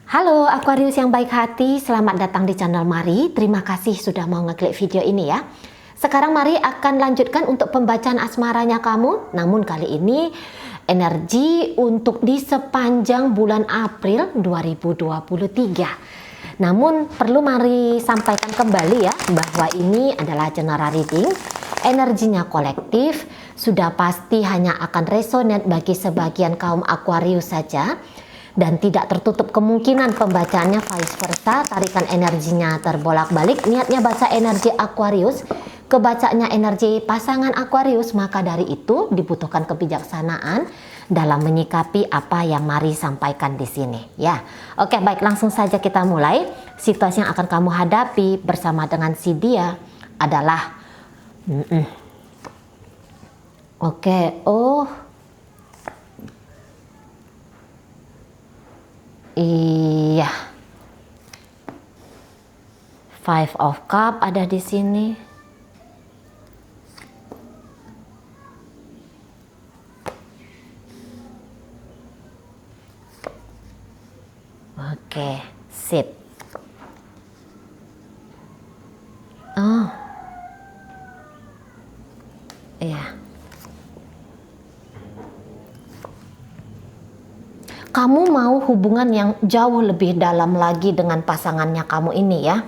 Halo Aquarius yang baik hati, selamat datang di channel Mari. Terima kasih sudah mau ngeklik video ini ya. Sekarang Mari akan lanjutkan untuk pembacaan asmaranya kamu. Namun kali ini energi untuk di sepanjang bulan April 2023. Namun perlu Mari sampaikan kembali ya, bahwa ini adalah general reading. Energinya kolektif, sudah pasti hanya akan resonate bagi sebagian kaum Aquarius saja. Dan tidak tertutup kemungkinan pembacaannya vice versa, tarikan energinya terbolak-balik. Niatnya baca energi Aquarius, kebacanya energi pasangan Aquarius, maka dari itu dibutuhkan kebijaksanaan dalam menyikapi apa yang Mari sampaikan di sini ya. Oke, baik, langsung saja kita mulai. Situasi yang akan kamu hadapi bersama dengan si dia adalah iya, Five of Cup ada di sini. Oke, sip. Oh, iya. Kamu mau hubungan yang jauh lebih dalam lagi dengan pasangannya kamu ini ya.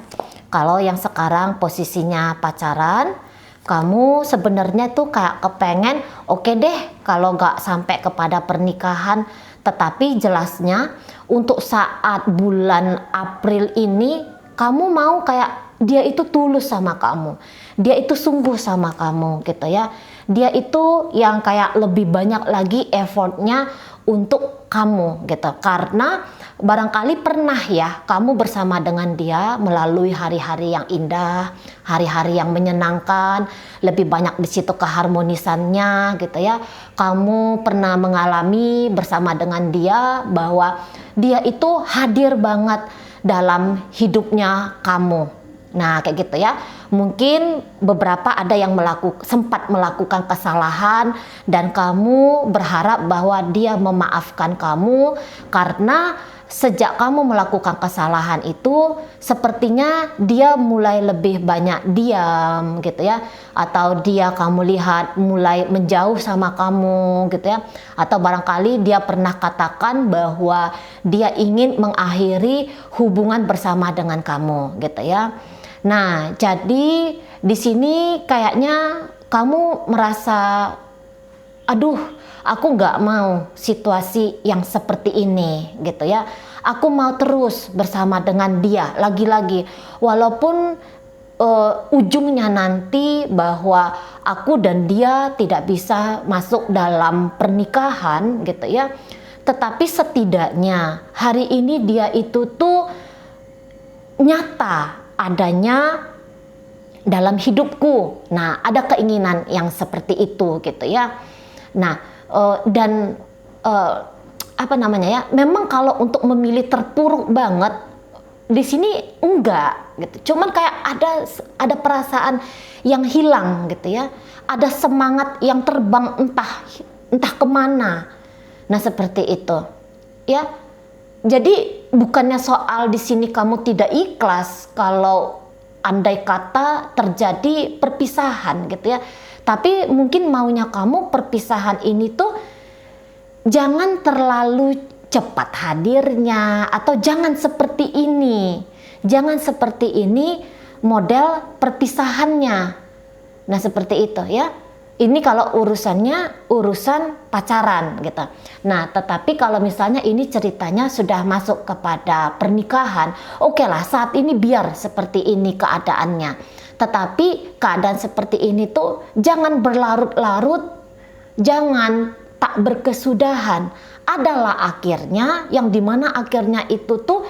Kalau yang sekarang posisinya pacaran, kamu sebenarnya tuh kayak kepengen oke deh kalau nggak sampai kepada pernikahan. Tetapi jelasnya untuk saat bulan April ini kamu mau kayak dia itu tulus sama kamu. Dia itu sungguh sama kamu gitu ya. Dia itu yang kayak lebih banyak lagi effortnya untuk kamu gitu, karena barangkali pernah ya kamu bersama dengan dia melalui hari-hari yang indah, hari-hari yang menyenangkan, lebih banyak di situ keharmonisannya gitu ya. Kamu pernah mengalami bersama dengan dia bahwa dia itu hadir banget dalam hidupnya kamu. Nah kayak gitu ya. Mungkin beberapa ada yang sempat melakukan kesalahan dan kamu berharap bahwa dia memaafkan kamu, karena sejak kamu melakukan kesalahan itu sepertinya dia mulai lebih banyak diam gitu ya, atau dia kamu lihat mulai menjauh sama kamu gitu ya, atau barangkali dia pernah katakan bahwa dia ingin mengakhiri hubungan bersama dengan kamu gitu ya. Nah, jadi di sini kayaknya kamu merasa, aduh, aku nggak mau situasi yang seperti ini gitu ya. Aku mau terus bersama dengan dia lagi-lagi, walaupun ujungnya nanti bahwa aku dan dia tidak bisa masuk dalam pernikahan gitu ya. Tetapi setidaknya hari ini dia itu tuh nyata adanya dalam hidupku. Nah, ada keinginan yang seperti itu gitu ya. Nah, apa namanya ya? Memang kalau untuk memilih terpuruk banget di sini enggak gitu. Cuman kayak ada perasaan yang hilang gitu ya. Ada semangat yang terbang entah kemana. Nah, seperti itu. Ya. Jadi bukannya soal di sini kamu tidak ikhlas kalau andai kata terjadi perpisahan gitu ya. Tapi mungkin maunya kamu perpisahan ini tuh jangan terlalu cepat hadirnya, atau jangan seperti ini. Jangan seperti ini model perpisahannya. Nah, seperti itu ya. Ini kalau urusan pacaran gitu. Nah, tetapi kalau misalnya ini ceritanya sudah masuk kepada pernikahan, oke lah saat ini biar seperti ini keadaannya. Tetapi keadaan seperti ini tuh jangan berlarut-larut, jangan tak berkesudahan. Adalah akhirnya yang dimana akhirnya itu tuh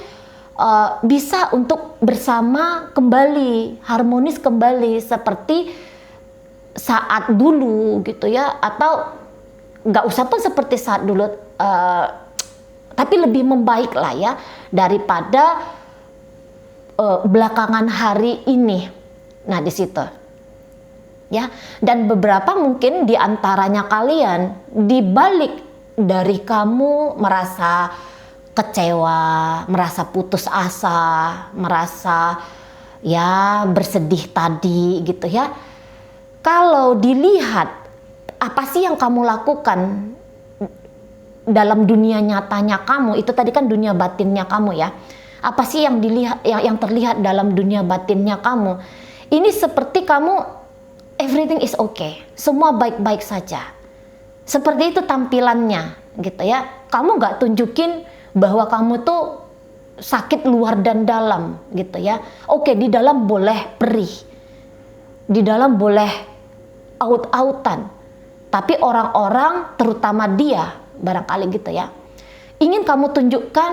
bisa untuk bersama kembali, harmonis kembali seperti saat dulu gitu ya, atau nggak usah pun seperti saat dulu, tapi lebih membaik lah ya daripada belakangan hari ini. Nah di situ ya, dan beberapa mungkin diantaranya kalian dibalik dari kamu merasa kecewa, merasa putus asa, merasa ya bersedih tadi gitu ya. Kalau dilihat apa sih yang kamu lakukan dalam dunia nyatanya kamu, itu tadi kan dunia batinnya kamu ya. Apa sih yang dilihat, yang terlihat dalam dunia batinnya kamu? Ini seperti kamu everything is okay, semua baik-baik saja. Seperti itu tampilannya gitu ya. Kamu nggak tunjukin bahwa kamu tuh sakit luar dan dalam gitu ya. Oke, di dalam boleh perih, di dalam boleh aut-autan, tapi orang-orang terutama dia barangkali gitu ya, ingin kamu tunjukkan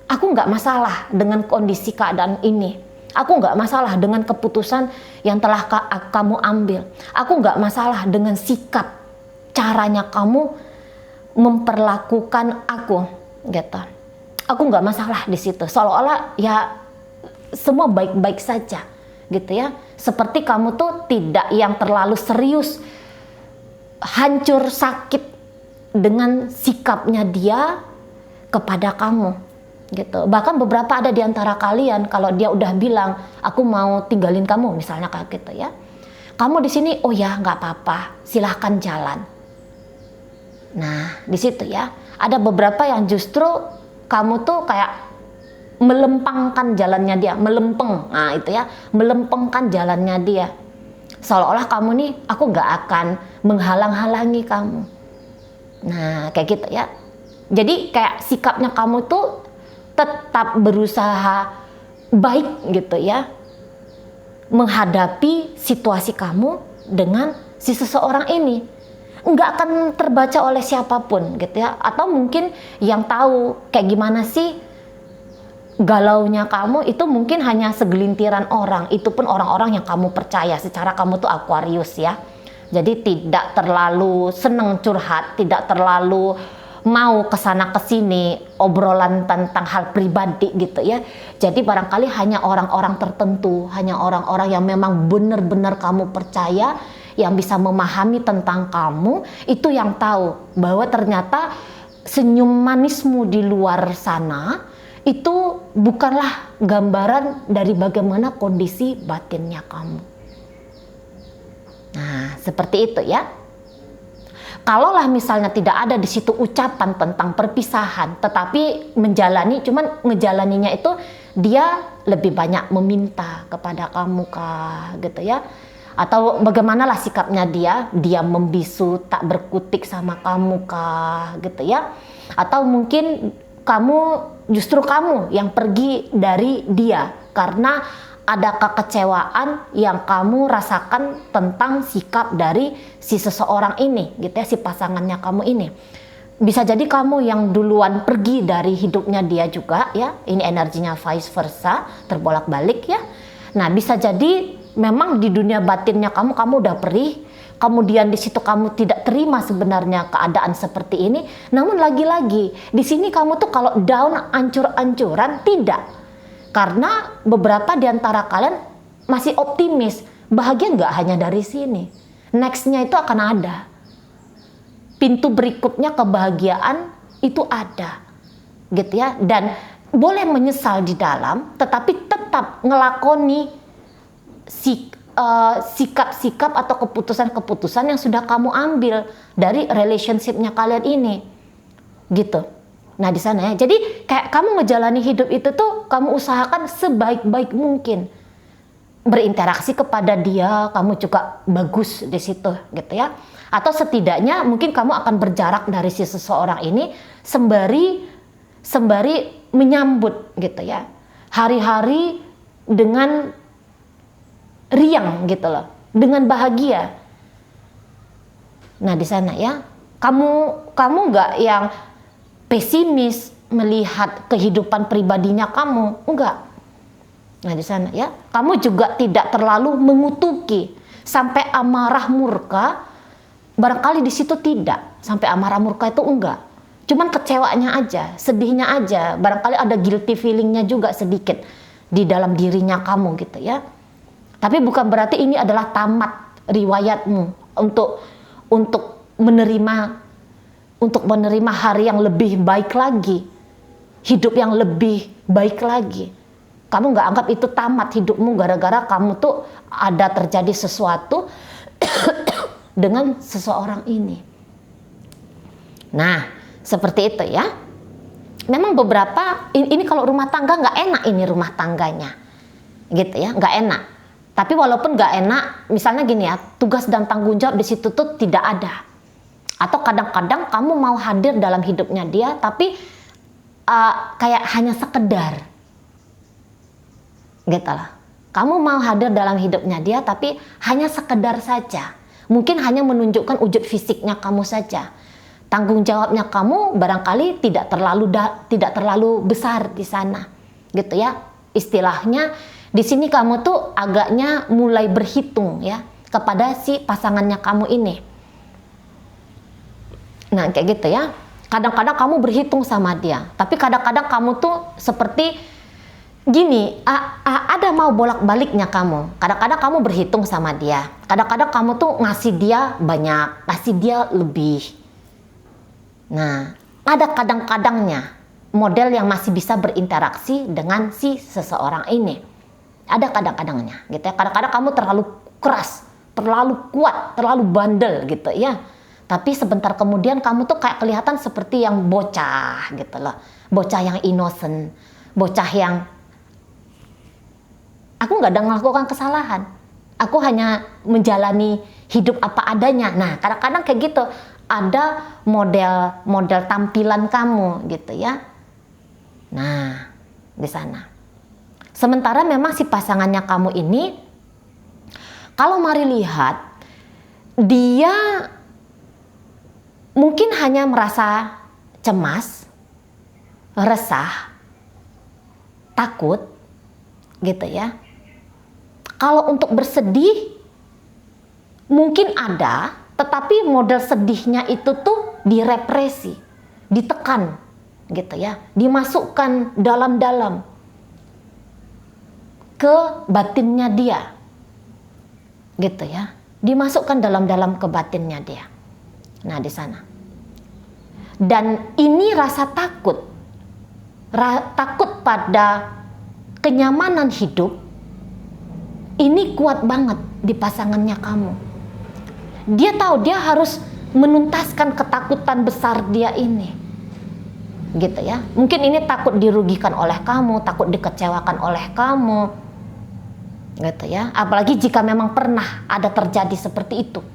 aku nggak masalah dengan kondisi keadaan ini, aku nggak masalah dengan keputusan yang telah kamu ambil, aku nggak masalah dengan sikap caranya kamu memperlakukan aku gitu, aku nggak masalah di situ, seolah-olah ya semua baik-baik saja gitu ya. Seperti kamu tuh tidak yang terlalu serius, hancur sakit dengan sikapnya dia kepada kamu gitu. Bahkan beberapa ada di antara kalian, kalau dia udah bilang aku mau tinggalin kamu misalnya kayak gitu ya, kamu di sini oh ya nggak apa-apa, silahkan jalan. Nah di situ ya ada beberapa yang justru kamu tuh kayak melempangkan jalannya dia, melempeng, nah itu ya, melempengkan jalannya dia, seolah-olah kamu nih aku nggak akan menghalang-halangi kamu. Nah kayak gitu ya. Jadi kayak sikapnya kamu tuh tetap berusaha baik gitu ya, menghadapi situasi kamu dengan si seseorang ini. Nggak akan terbaca oleh siapapun gitu ya. Atau mungkin yang tahu kayak gimana sih galaunya kamu itu mungkin hanya segelintiran orang, itu pun orang-orang yang kamu percaya, secara kamu tuh Aquarius ya. Jadi tidak terlalu seneng curhat, tidak terlalu mau kesana kesini obrolan tentang hal pribadi gitu ya. Jadi barangkali hanya orang-orang tertentu, hanya orang-orang yang memang benar-benar kamu percaya, yang bisa memahami tentang kamu, itu yang tahu bahwa ternyata senyum manismu di luar sana itu bukanlah gambaran dari bagaimana kondisi batinnya kamu. Nah, seperti itu ya. Kalaulah misalnya tidak ada di situ ucapan tentang perpisahan, tetapi menjalani, cuman ngejalaninya itu dia lebih banyak meminta kepada kamu kah gitu ya. Atau bagaimanalah sikapnya dia membisu, tak berkutik sama kamu kah gitu ya. Atau mungkin justru kamu yang pergi dari dia karena ada kekecewaan yang kamu rasakan tentang sikap dari si seseorang ini gitu ya, si pasangannya kamu ini. Bisa jadi kamu yang duluan pergi dari hidupnya dia juga ya, ini energinya vice versa, terbolak-balik ya. Nah bisa jadi memang di dunia batinnya kamu udah perih, kemudian di situ kamu tidak terima sebenarnya keadaan seperti ini. Namun lagi-lagi di sini kamu tuh kalau down, ancur-ancuran tidak, karena beberapa di antara kalian masih optimis, bahagia nggak hanya dari sini, nextnya itu akan ada, pintu berikutnya kebahagiaan itu ada gitu ya. Dan boleh menyesal di dalam, tetapi tetap ngelakoni sikap-sikap atau keputusan-keputusan yang sudah kamu ambil dari relationship-nya kalian ini gitu. Nah di sana ya, jadi kayak kamu ngejalani hidup itu tuh kamu usahakan sebaik-baik mungkin, berinteraksi kepada dia, kamu juga bagus di situ gitu ya. Atau setidaknya mungkin kamu akan berjarak dari si seseorang ini sembari menyambut gitu ya hari-hari dengan riang gitu loh, dengan bahagia. Nah di sana ya, kamu nggak yang pesimis melihat kehidupan pribadinya kamu, enggak. Nah di sana ya, kamu juga tidak terlalu mengutuki sampai amarah murka, barangkali di situ tidak sampai amarah murka itu enggak. Cuman kecewanya aja, sedihnya aja, barangkali ada guilty feelingnya juga sedikit di dalam dirinya kamu gitu ya. Tapi bukan berarti ini adalah tamat riwayatmu untuk menerima hari yang lebih baik lagi. hidup yang lebih baik lagi. Kamu nggak anggap itu tamat hidupmu gara-gara kamu tuh ada terjadi sesuatu dengan seseorang ini. Nah, seperti itu ya. Memang beberapa, ini kalau rumah tangga nggak enak ini rumah tangganya. Gitu ya, nggak enak. Tapi walaupun nggak enak, misalnya gini ya, tugas dan tanggung jawab di situ tuh tidak ada. Atau kadang-kadang kamu mau hadir dalam hidupnya dia, tapi kayak hanya sekedar. Gitu lah. Kamu mau hadir dalam hidupnya dia, tapi hanya sekedar saja. Mungkin hanya menunjukkan wujud fisiknya kamu saja. Tanggung jawabnya kamu barangkali tidak terlalu besar di sana, gitu ya. Istilahnya di sini kamu tuh agaknya mulai berhitung ya kepada si pasangannya kamu ini. Nah kayak gitu ya. Kadang-kadang kamu berhitung sama dia, tapi kadang-kadang kamu tuh seperti gini, ada mau bolak-baliknya kamu. Kadang-kadang kamu berhitung sama dia. Kadang-kadang kamu tuh ngasih dia banyak, ngasih dia lebih. Nah, ada kadang-kadangnya model yang masih bisa berinteraksi dengan si seseorang ini. Ada kadang-kadangnya, gitu ya. Kadang-kadang kamu terlalu keras, terlalu kuat, terlalu bandel, gitu ya. Tapi sebentar kemudian kamu tuh kayak kelihatan seperti yang bocah, gitu loh. Bocah yang innocent, bocah yang aku nggak ada melakukan kesalahan. Aku hanya menjalani hidup apa adanya. Nah, kadang-kadang kayak gitu. Ada model tampilan kamu gitu ya. Nah, di sana. Sementara memang si pasangannya kamu ini, kalau mari lihat, dia mungkin hanya merasa cemas, resah, takut, gitu ya. Kalau untuk bersedih, mungkin ada, tetapi model sedihnya itu tuh direpresi, ditekan, gitu ya, dimasukkan dalam-dalam ke batinnya dia, gitu ya, dimasukkan dalam-dalam ke batinnya dia. Nah di sana. Dan ini rasa takut, takut pada kenyamanan hidup, ini kuat banget di pasangannya kamu. Dia tahu dia harus menuntaskan ketakutan besar dia ini. Gitu ya. Mungkin ini takut dirugikan oleh kamu, takut dikecewakan oleh kamu. Gitu ya. Apalagi jika memang pernah ada terjadi seperti itu.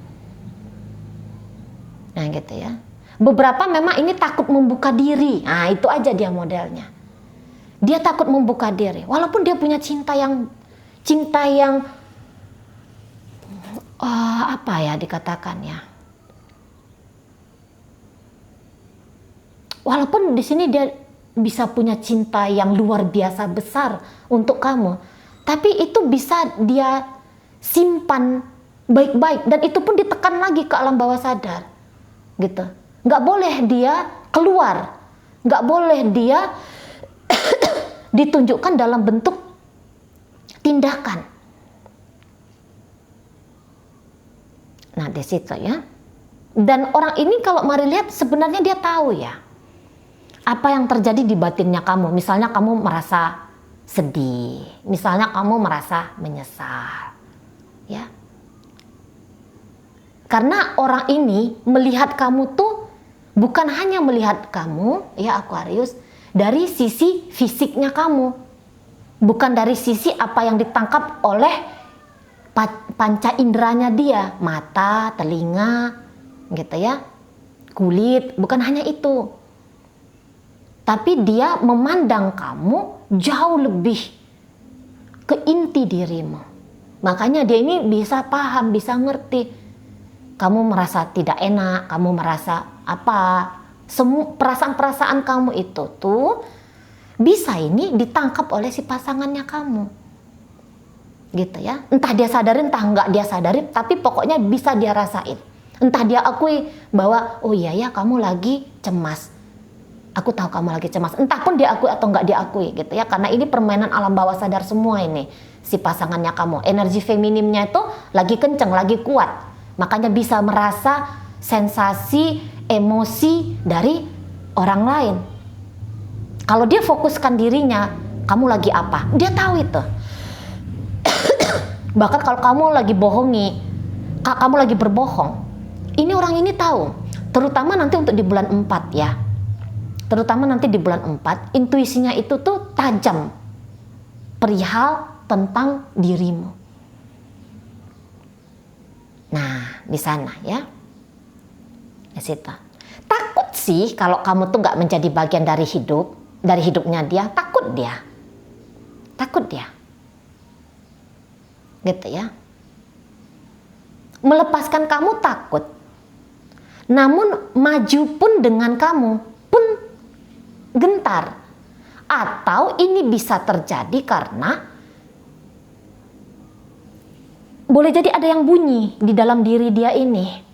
Nah, gitu ya. Beberapa memang ini takut membuka diri. Nah, itu aja dia modelnya. Dia takut membuka diri. Walaupun dia punya cinta yang apa ya dikatakan ya, walaupun di sini dia bisa punya cinta yang luar biasa besar untuk kamu, tapi itu bisa dia simpan baik-baik, dan itu pun ditekan lagi ke alam bawah sadar, gitu. Nggak boleh dia keluar, nggak boleh dia ditunjukkan dalam bentuk tindakan. Nah di situ ya. Dan orang ini kalau mari lihat sebenarnya dia tahu ya apa yang terjadi di batinnya kamu. Misalnya kamu merasa sedih, misalnya kamu merasa menyesal, ya. Karena orang ini melihat kamu tuh bukan hanya melihat kamu, ya Aquarius, dari sisi fisiknya kamu, bukan dari sisi apa yang ditangkap oleh panca inderanya dia, mata, telinga, gitu ya, kulit, bukan hanya itu. Tapi dia memandang kamu jauh lebih ke inti dirimu. Makanya dia ini bisa paham, bisa ngerti. Kamu merasa tidak enak, kamu merasa apa, semua perasaan-perasaan kamu itu tuh bisa ini ditangkap oleh si pasangannya kamu. Gitu ya, entah dia sadarin, entah enggak dia sadarin, tapi pokoknya bisa dia rasain. Entah dia akui bahwa oh iya ya kamu lagi cemas, aku tahu kamu lagi cemas. Entah pun dia akui atau enggak dia akui, gitu ya, karena ini permainan alam bawah sadar semua ini. Si pasangannya kamu, energi feminimnya itu lagi kenceng, lagi kuat, makanya bisa merasa sensasi, emosi dari orang lain, Kalau dia fokuskan dirinya, kamu lagi apa? Dia tahu itu. Bahkan kalau kamu lagi bohongi, kamu lagi berbohong, ini orang ini tahu. Terutama nanti untuk di bulan 4 ya. Terutama nanti di bulan 4, intuisinya itu tuh tajam. Perihal tentang dirimu. Nah, di sana ya. Di situ. Takut sih kalau kamu tuh nggak menjadi bagian dari hidupnya dia, takut dia. Takut dia. Gitu ya. Melepaskan kamu takut. Namun maju pun dengan kamu pun gentar. Atau ini bisa terjadi karena boleh jadi ada yang bunyi di dalam diri dia ini.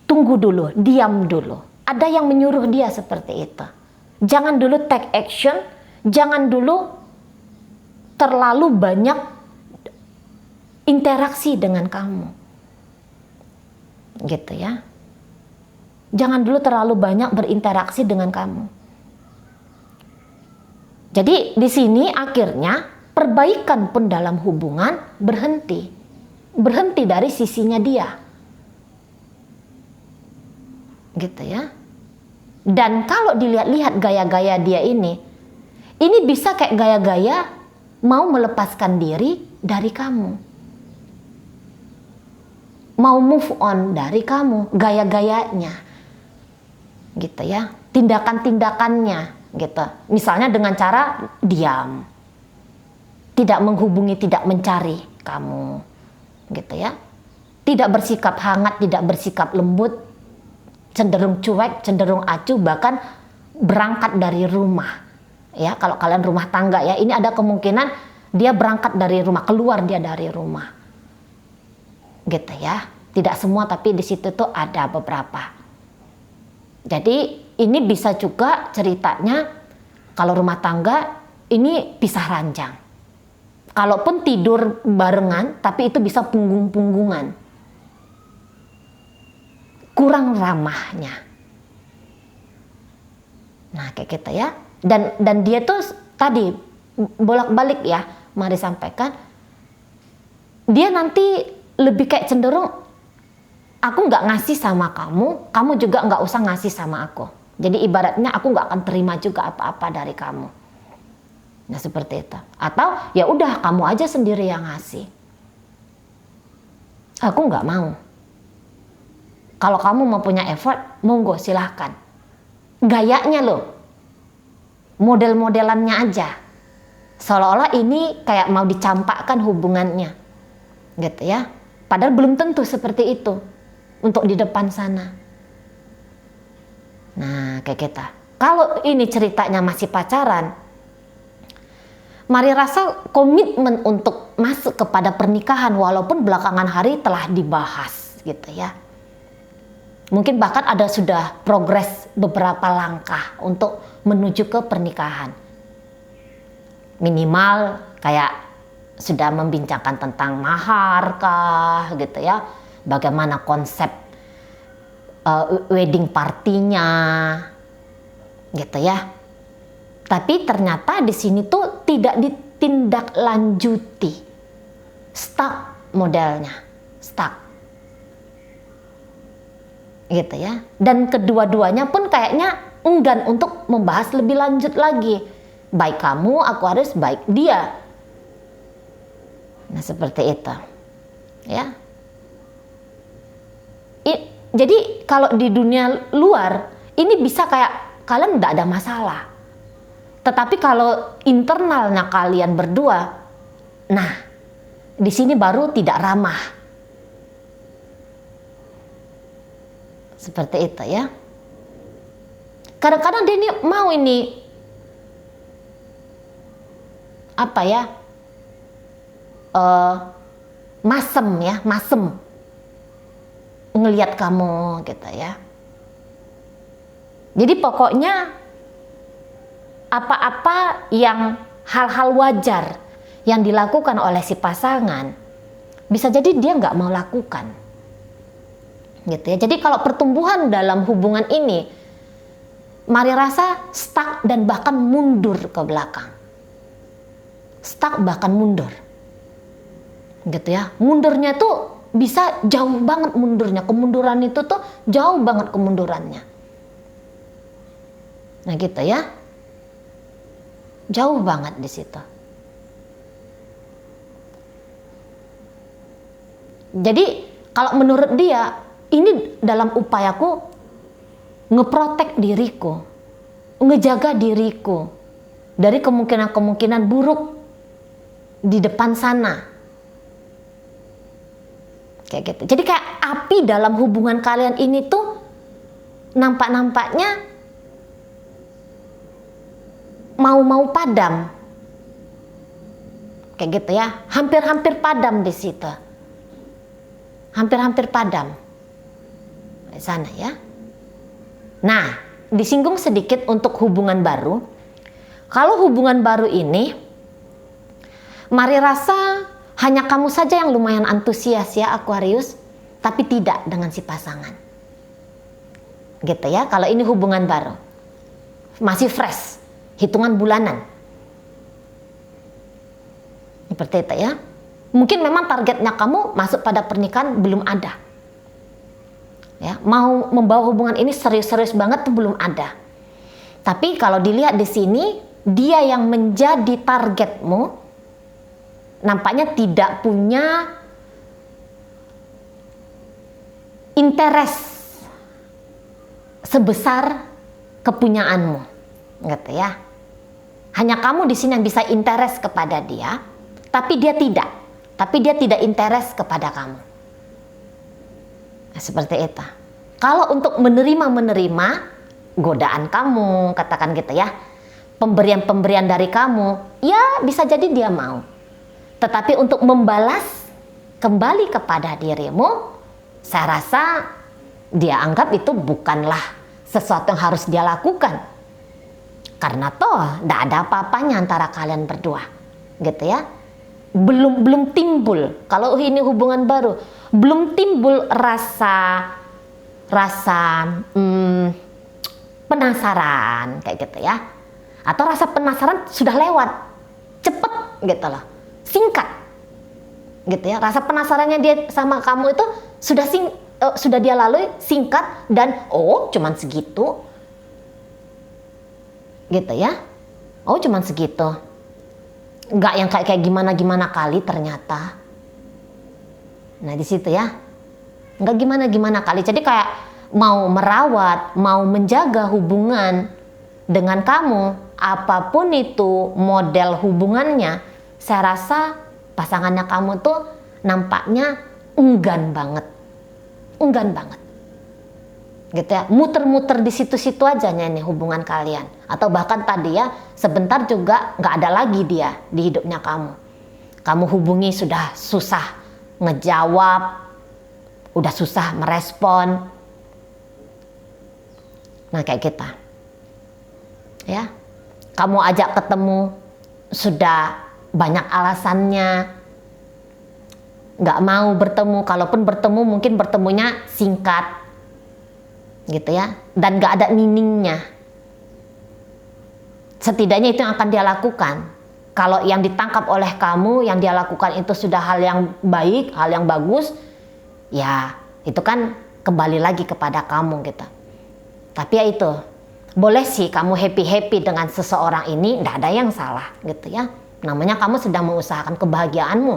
Tunggu dulu, diam dulu. Ada yang menyuruh dia seperti itu. Jangan dulu take action, jangan dulu terlalu banyak interaksi dengan kamu. Gitu ya. Jangan dulu terlalu banyak berinteraksi dengan kamu. Jadi di sini akhirnya perbaikan pun dalam hubungan berhenti. Berhenti dari sisinya dia. Gitu ya. Dan kalau dilihat-lihat gaya-gaya dia ini bisa kayak gaya-gaya mau melepaskan diri dari kamu. Mau move on dari kamu, gaya-gayanya. Gitu ya. Tindakan-tindakannya gitu. Misalnya dengan cara diam. Tidak menghubungi, tidak mencari kamu. Gitu ya. Tidak bersikap hangat, tidak bersikap lembut, cenderung cuek, cenderung acuh, bahkan berangkat dari rumah. Ya, kalau kalian rumah tangga ya, ini ada kemungkinan dia berangkat dari rumah, keluar dia dari rumah. Gitu ya. Tidak semua, tapi di situ tuh ada beberapa. Jadi ini bisa juga ceritanya kalau rumah tangga ini pisah ranjang. Kalaupun tidur barengan, tapi itu bisa punggung-punggungan. Kurang ramahnya. Nah, kayak gitu ya. Dan dia tuh tadi bolak-balik ya, mari sampaikan. Dia nanti lebih kayak cenderung, aku nggak ngasih sama kamu, kamu juga nggak usah ngasih sama aku. Jadi ibaratnya aku nggak akan terima juga apa-apa dari kamu. Nah seperti itu. Atau ya udah kamu aja sendiri yang ngasih. Aku nggak mau. Kalau kamu mau punya effort, monggo silahkan. Gayanya loh, model-modelannya aja. Seolah-olah ini kayak mau dicampakkan hubungannya, gitu ya. Padahal belum tentu seperti itu untuk di depan sana. Nah kayak kita. Kalau ini ceritanya masih pacaran, mari rasa komitmen untuk masuk kepada pernikahan walaupun belakangan hari telah dibahas gitu ya. Mungkin bahkan ada sudah progres beberapa langkah untuk menuju ke pernikahan. Minimal kayak sudah membincangkan tentang mahar kah gitu ya. Bagaimana konsep wedding partinya gitu ya. Tapi ternyata di sini tuh tidak ditindaklanjuti. Stuck modelnya. Stuck. Gitu ya. Dan kedua-duanya pun kayaknya enggan untuk membahas lebih lanjut lagi. Baik kamu, aku harus baik dia. Nah, seperti itu. Ya. Jadi kalau di dunia luar ini bisa kayak kalian tidak ada masalah. Tetapi kalau internalnya kalian berdua, nah, di sini baru tidak ramah. Seperti itu ya. Kadang-kadang dia ini mau ini apa ya? Masem ya, masem ngelihat kamu gitu ya. Jadi pokoknya apa-apa yang hal-hal wajar yang dilakukan oleh si pasangan bisa jadi dia nggak mau lakukan. Gitu ya. Jadi kalau pertumbuhan dalam hubungan ini Mari rasa stuck dan bahkan mundur ke belakang. Stuck bahkan mundur. Gitu ya. Mundurnya tuh bisa jauh banget mundurnya. Kemunduran itu tuh jauh banget kemundurannya. Nah gitu ya. Jauh banget di situ. Jadi kalau menurut dia, ini dalam upayaku ngeprotek diriku, ngejaga diriku dari kemungkinan-kemungkinan buruk di depan sana. Kayak gitu. Jadi kayak api dalam hubungan kalian ini tuh nampak-nampaknya mau padam. Kayak gitu ya. Hampir-hampir padam di situ. Hampir-hampir padam. Di sana ya. Nah, disinggung sedikit untuk hubungan baru. Kalau hubungan baru ini, mari rasa hanya kamu saja yang lumayan antusias ya Aquarius, tapi tidak dengan si pasangan. Gitu ya, kalau ini hubungan baru. Masih fresh, hitungan bulanan. Seperti itu ya. Mungkin memang targetnya kamu masuk pada pernikahan belum ada. Ya, mau membawa hubungan ini serius-serius banget tuh belum ada. Tapi kalau dilihat di sini, dia yang menjadi targetmu nampaknya tidak punya interest sebesar kepunyaanmu, gitu ya. Hanya kamu di sini yang bisa interest kepada dia, tapi dia tidak. Tapi dia tidak interest kepada kamu. Nah, seperti itu. Kalau untuk menerima godaan kamu, katakan gitu ya, pemberian-pemberian dari kamu, ya bisa jadi dia mau. Tetapi untuk membalas kembali kepada dirimu, saya rasa dia anggap itu bukanlah sesuatu yang harus dia lakukan. Karena toh tidak ada apa-apanya antara kalian berdua, gitu ya. Belum timbul, kalau ini hubungan baru, belum timbul rasa penasaran kayak gitu ya, atau rasa penasaran sudah lewat, cepet gitu loh, singkat gitu ya. Rasa penasarannya dia sama kamu itu sudah dia lalui, singkat, dan oh cuman segitu gitu ya, oh cuman segitu, nggak yang kayak gimana kali ternyata. Nah di situ ya, nggak gimana kali. Jadi kayak mau merawat, mau menjaga hubungan dengan kamu, apapun itu model hubungannya, saya rasa pasangannya kamu tuh nampaknya enggan banget, gitu ya. Muter-muter di situ-situ aja nih hubungan kalian, atau bahkan tadi ya sebentar juga nggak ada lagi dia di hidupnya kamu. Kamu hubungi sudah susah ngejawab, udah susah merespon. Nah kayak kita ya, kamu ajak ketemu sudah banyak alasannya, nggak mau bertemu. Kalaupun bertemu mungkin bertemunya singkat gitu ya, dan nggak ada meaningnya. Setidaknya itu yang akan dia lakukan. Kalau yang ditangkap oleh kamu, yang dia lakukan itu sudah hal yang baik, hal yang bagus, ya itu kan kembali lagi kepada kamu gitu. Tapi ya itu, boleh sih kamu happy dengan seseorang ini, tidak ada yang salah gitu ya. Namanya kamu sedang mengusahakan kebahagiaanmu,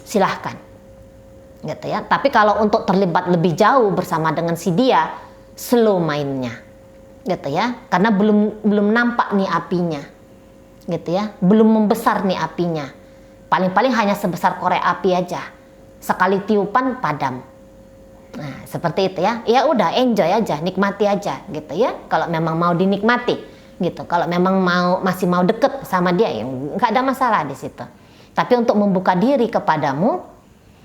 silahkan gitu ya. Tapi kalau untuk terlibat lebih jauh bersama dengan si dia, slow mainnya gitu ya, karena belum nampak nih apinya gitu ya, belum membesar nih apinya. Paling-paling hanya sebesar korek api aja, sekali tiupan padam. Nah seperti itu ya. Ya udah, enjoy aja, nikmati aja gitu ya, kalau memang mau dinikmati gitu. Kalau memang masih mau deket sama dia, ya nggak ada masalah di situ. Tapi untuk membuka diri kepadamu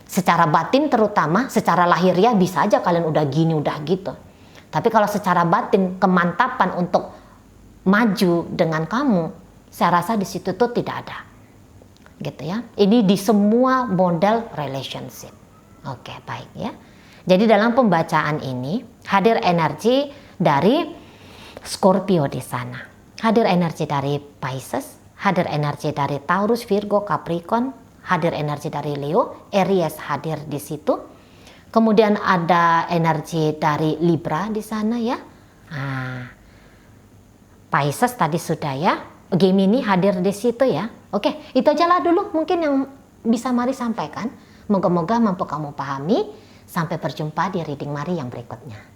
secara batin, terutama secara lahiriah, bisa aja kalian udah gini udah gitu. Tapi kalau secara batin, kemantapan untuk maju dengan kamu, saya rasa di situ tuh tidak ada gitu ya. Ini di semua model relationship. Oke, baik ya. Jadi dalam pembacaan ini hadir energi dari Scorpio di sana. Hadir energi dari Pisces, hadir energi dari Taurus, Virgo, Capricorn, hadir energi dari Leo, Aries hadir di situ. Kemudian ada energi dari Libra di sana ya. Nah, Pisces tadi sudah ya. Gemini hadir di situ ya. Oke, itu aja lah dulu mungkin yang bisa Mari sampaikan. Moga-moga mampu kamu pahami. Sampai berjumpa di reading Mari yang berikutnya.